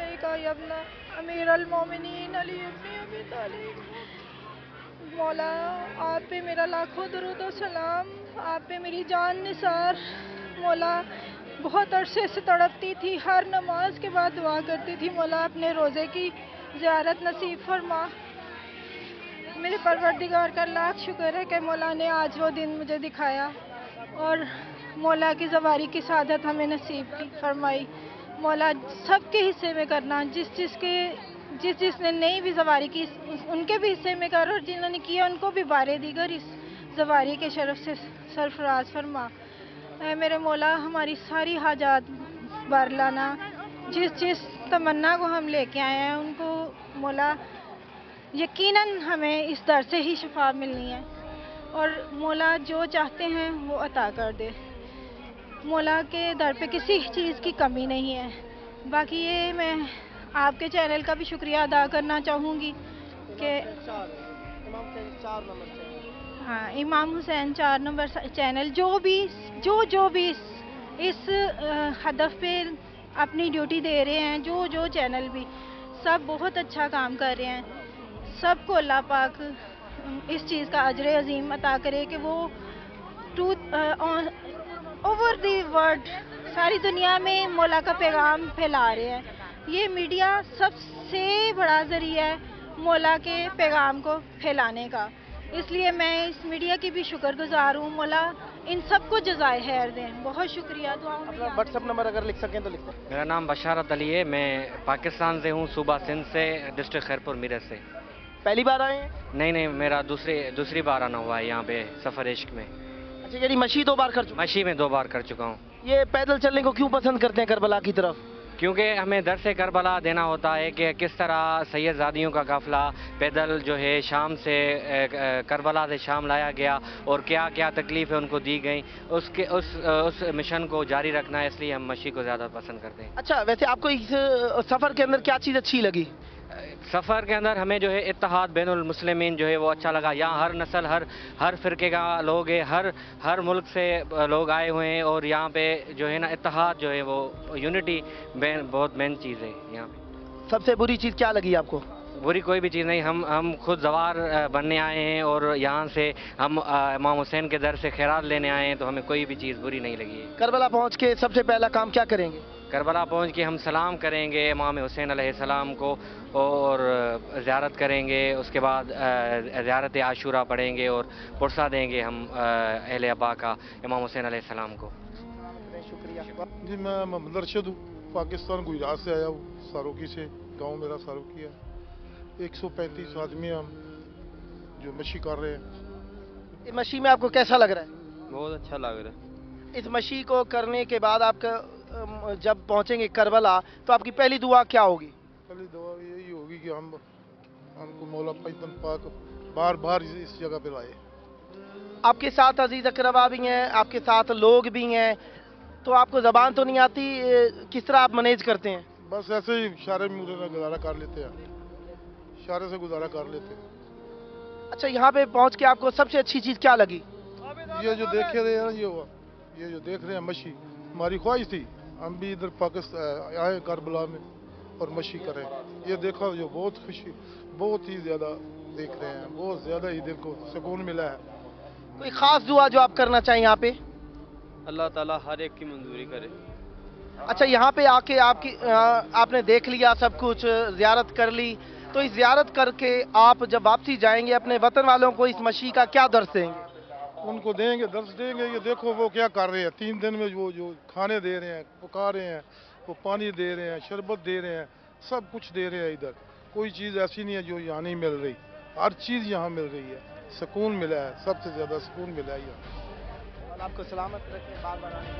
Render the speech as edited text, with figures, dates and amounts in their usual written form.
अलैका या इब्न अमीर अल-मोमिनीन अली इब्न अबी तालिब। मौला आप पे मेरा लाखों दरूद और सलाम, आप पे मेरी जान निसार। मौला बहुत अरसे से तड़पती थी, हर नमाज के बाद दुआ करती थी, मौला अपने रोज़े की ज़ियारत नसीब फरमा। मेरे परवरदिगार का लाख शुक्र है कि मौला ने आज वो दिन मुझे दिखाया और मौला की ज़वारी की सादत हमें नसीब की फरमाई। मौला सबके हिस्से में करना, जिसने नहीं भी ज़वारी की उनके भी हिस्से में कर, और जिन्होंने किया उनको भी बारे दीगर इस ज़वारी के शरफ से सरफराज फरमा। ऐ मेरे मौला हमारी सारी हाजात भर लाना, जिस तमन्ना को हम लेके आए हैं उनको मौला यकीनन हमें इस दर से ही शिफा मिलनी है, और मौला जो चाहते हैं वो अता कर दे। मौला के दर पे किसी चीज़ की कमी नहीं है। बाकी ये मैं आपके चैनल का भी शुक्रिया अदा करना चाहूँगी कि हाँ, इमाम हुसैन 4 नंबर चैनल जो भी इस हदफ पे अपनी ड्यूटी दे रहे हैं, जो चैनल भी सब बहुत अच्छा काम कर रहे हैं। सबको अल्लाह पाक इस चीज़ का अजर अजीम अता करे कि वो ओवर दी वर्ल्ड सारी दुनिया में मौला का पैगाम फैला रहे हैं। ये मीडिया सबसे बड़ा ज़रिया है मौला के पैगाम को फैलाने का, इसलिए मैं इस मीडिया की भी शुक्रगुजार हूँ। मौला इन सबको जज़ाए खैर दें। बहुत शुक्रिया। अपना व्हाट्सएप नंबर अगर लिख सकें तो लिख दें। मेरा नाम बशारत अली है, मैं पाकिस्तान से हूँ, सूबा सिंध से, डिस्ट्रिक्ट खैरपुर मीरठ से। पहली बार आए हैं? नहीं, मेरा दूसरी बार आना हुआ है यहाँ पे सफ़र इश्क में। अच्छा, यानी मशी 2 बार कर चुके? मशी में 2 बार कर चुका हूँ। ये पैदल चलने को क्यों पसंद करते हैं करबला की तरफ? क्योंकि हमें दर से करबला देना होता है कि किस तरह सैयदजादियों का काफ़िला पैदल जो है शाम से करबला से शाम लाया गया और क्या क्या तकलीफ़ें उनको दी गई, उस मिशन को जारी रखना है, इसलिए हम मशी को ज़्यादा पसंद करते हैं। अच्छा, वैसे आपको इस सफ़र के अंदर क्या चीज़ अच्छी लगी? सफ़र के अंदर हमें जो है इत्तेहाद बैनुल मुस्लिमीन जो है वो अच्छा लगा। यहाँ हर नस्ल हर फ़िरके का लोग है, हर मुल्क से लोग आए हुए हैं, और यहाँ पे जो है ना इत्तेहाद जो है वो यूनिटी बहुत मेन चीज़ है यहाँ पे। सबसे बुरी चीज़ क्या लगी आपको? बुरी कोई भी चीज़ नहीं, हम खुद ज़वार बनने आए हैं और यहाँ से हम इमाम हुसैन के दर से खैरात लेने आए हैं, तो हमें कोई भी चीज़ बुरी नहीं लगी है। करबला पहुँच के सबसे पहला काम क्या करेंगे? करबला पहुँच के हम सलाम करेंगे इमाम हुसैन अलैहिस्सलाम को और ज़ियारत करेंगे, उसके बाद ज़ियारत आशूरा पढ़ेंगे और पुरसा देंगे हम अहले अब्बा का इमाम हुसैन अलैहिस्सलाम को। शुक्रिया जी। मैं मोहम्मद अरशद हूँ, पाकिस्तान गुजरात से आया हूँ, सारोकी से, गांव मेरा सारोकी है। 135 आदमी हम जो मशी कर रहे हैं। इस मशी में आपको कैसा लग रहा है? बहुत अच्छा लग रहा है। इस मशी को करने के बाद आपका जब पहुंचेंगे करबला तो आपकी पहली दुआ क्या होगी? पहली दुआ यही होगी कि हमको मौला पैगंबर पाक बार बार इस जगह पे लाए। आपके साथ अजीज अकरबा भी हैं, आपके साथ लोग भी हैं, तो आपको ज़बान तो नहीं आती, किस तरह आप मैनेज करते हैं? बस ऐसे ही इशारे में गुजारा कर लेते हैं, इशारे से गुजारा कर लेते हैं। अच्छा, यहाँ पे पहुँच के आपको सबसे अच्छी चीज़ क्या लगी? ये जो देख रहे हैं ये जो देख रहे हैं मशी, हमारी ख्वाहिश थी हम भी इधर पाकिस्तान आए करबला में और मशी करें। ये देखा जो बहुत खुशी, बहुत ही ज़्यादा देख रहे हैं, बहुत ज़्यादा ही दिल को सुकून मिला है। कोई ख़ास दुआ जो आप करना चाहें यहाँ पे? अल्लाह ताला हर एक की मंजूरी करे। अच्छा, यहाँ पे आके आपने देख लिया सब कुछ, ज़ियारत कर ली, तो इस ज़ियारत करके आप जब वापसी जाएंगे अपने वतन वालों को इस मशी का क्या दर्स देंगे? उनको देंगे, दर्स देंगे। ये देखो वो क्या कर रहे हैं, 3 दिन में वो जो खाने दे रहे हैं, पका रहे हैं, वो पानी दे रहे हैं, शरबत दे रहे हैं, सब कुछ दे रहे हैं। इधर कोई चीज़ ऐसी नहीं है जो यहाँ नहीं मिल रही, हर चीज़ यहाँ मिल रही है। सुकून मिला है, सबसे ज़्यादा सुकून मिला है यहाँ। आपको सलामत रखें, बार बार आने की